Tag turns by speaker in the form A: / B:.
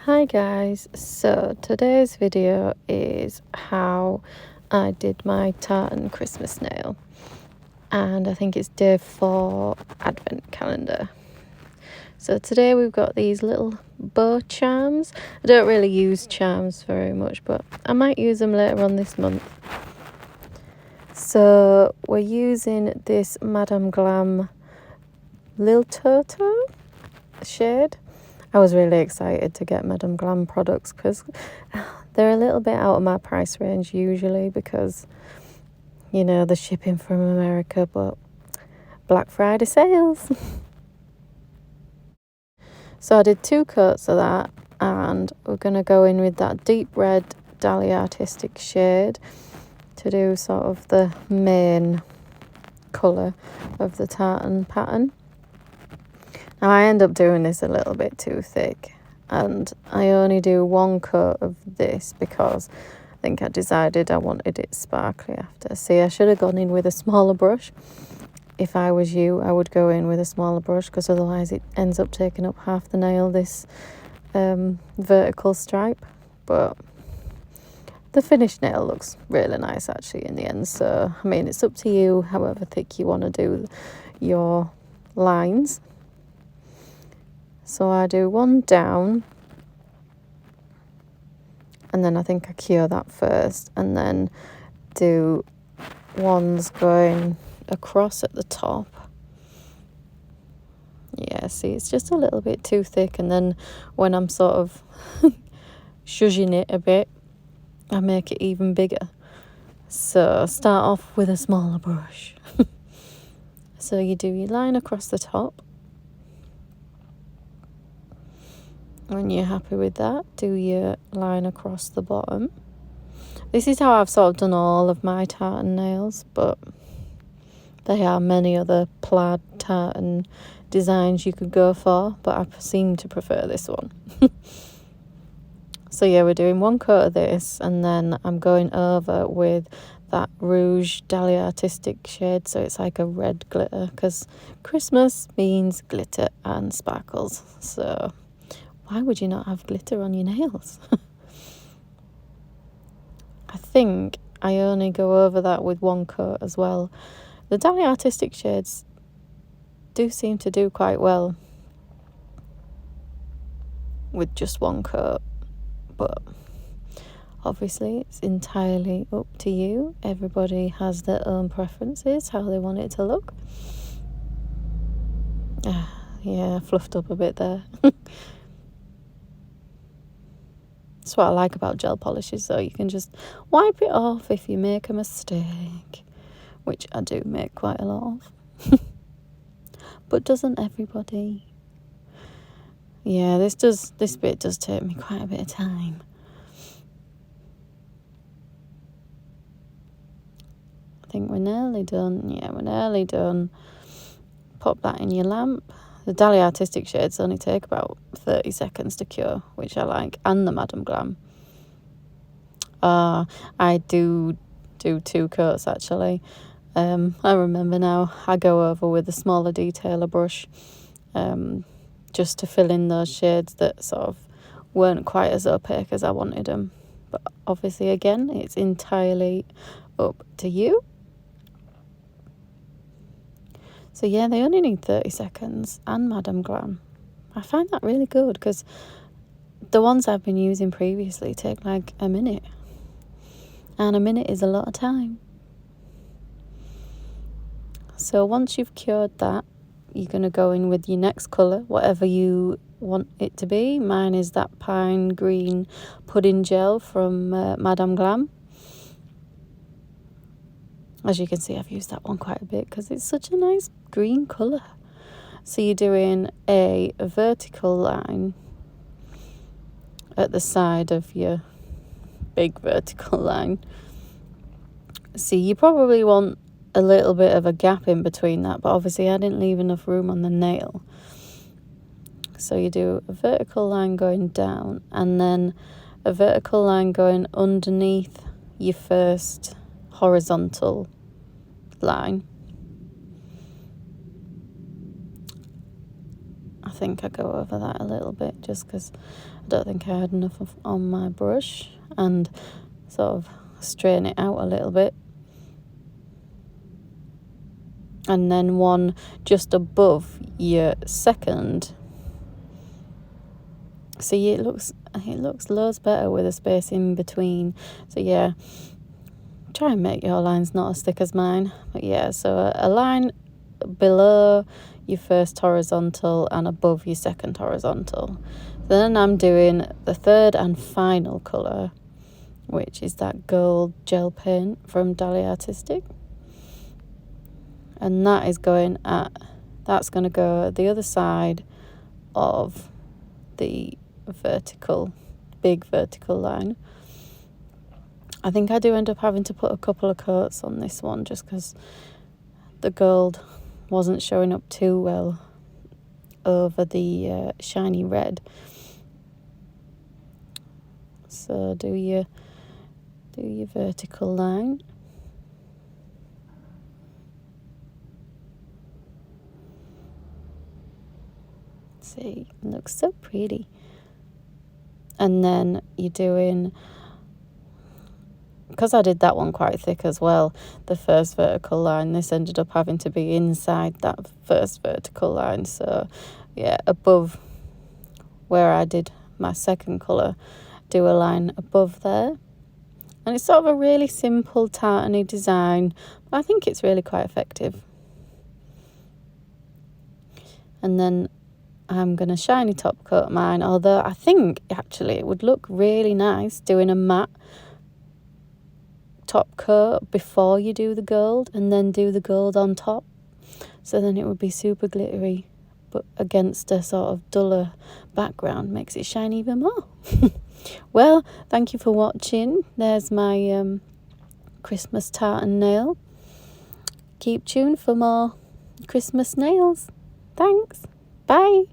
A: Hi guys, so today's video is how I did my tartan Christmas nail, and I think it's day 4 advent calendar. So today we've got these little bow charms. I don't really use charms very much, but I might use them later on this month. So we're using this Madame Glam Lil Toto shade. I was really excited to get Madame Glam products because they're a little bit out of my price range usually because, you know, the shipping from America, but Black Friday sales. So I did 2 coats of that, and we're going to go in with that deep red Dali artistic shade to do sort of the main colour of the tartan pattern. Now I end up doing this a little bit too thick, and I only do 1 coat of this because I think I decided I wanted it sparkly after. See, I should have gone in with a smaller brush. If I was you, I would go in with a smaller brush because otherwise it ends up taking up half the nail, this vertical stripe. But the finished nail looks really nice actually in the end. So, I mean, it's up to you however thick you want to do your lines. So I do 1 down, and then I think I cure that first, and then do ones going across at the top. Yeah, see, it's just a little bit too thick, and then when I'm sort of shushing it a bit, I make it even bigger. So start off with a smaller brush. So you do your line across the top. When you're happy with that, do your line across the bottom. This is how I've sort of done all of my tartan nails, but there are many other plaid tartan designs you could go for, but I seem to prefer this one. So yeah, we're doing 1 coat of this, and then I'm going over with that Rouge Dali artistic shade, so it's like a red glitter, because Christmas means glitter and sparkles, so why would you not have glitter on your nails? I think I only go over that with 1 coat as well. The Dali artistic shades do seem to do quite well with just 1 coat, but obviously it's entirely up to you. Everybody has their own preferences, how they want it to look. Yeah, fluffed up a bit there. That's what I like about gel polishes, though. You can just wipe it off if you make a mistake, which I do make quite a lot of. But doesn't everybody? Yeah, this bit does take me quite a bit of time. I think we're nearly done. Yeah, we're nearly done. Pop that in your lamp. The Dali artistic shades only take about 30 seconds to cure, which I like, and the Madame Glam. I do 2 coats actually. I remember now. I go over with a smaller detailer brush, just to fill in those shades that sort of weren't quite as opaque as I wanted them. But obviously, again, it's entirely up to you. So yeah, they only need 30 seconds, and Madame Glam. I find that really good because the ones I've been using previously take like a minute, and a minute is a lot of time. So once you've cured that, you're going to go in with your next colour, whatever you want it to be. Mine is that pine green pudding gel from Madame Glam. As you can see, I've used that one quite a bit because it's such a nice green colour. So you're doing a vertical line at the side of your big vertical line. See, you probably want a little bit of a gap in between that, but obviously I didn't leave enough room on the nail. So you do a vertical line going down, and then a vertical line going underneath your first horizontal line. I think I go over that a little bit just because I don't think I had enough on my brush, and sort of straighten it out a little bit. And then one just above your second. See, it looks loads better with a space in between. So yeah, try and make your lines not as thick as mine. But yeah, so a line below your first horizontal and above your second horizontal. Then I'm doing the third and final colour, which is that gold gel paint from Dali Artistic. And that's going to go at the other side of the big vertical line. I think I do end up having to put a couple of coats on this one just because the gold wasn't showing up too well over the shiny red. So do your vertical line. See, it looks so pretty. And then you're doing, because I did that one quite thick as well, the first vertical line, this ended up having to be inside that first vertical line. So yeah, above where I did my second colour, do a line above there. And it's sort of a really simple tartany design, but I think it's really quite effective. And then I'm going to shiny top coat mine, although I think actually it would look really nice doing a matte top coat before you do the gold and then do the gold on top. So then it would be super glittery, but against a sort of duller background makes it shine even more. Well, thank you for watching. There's my Christmas tartan nail. Keep tuned for more Christmas nails. Thanks. Bye.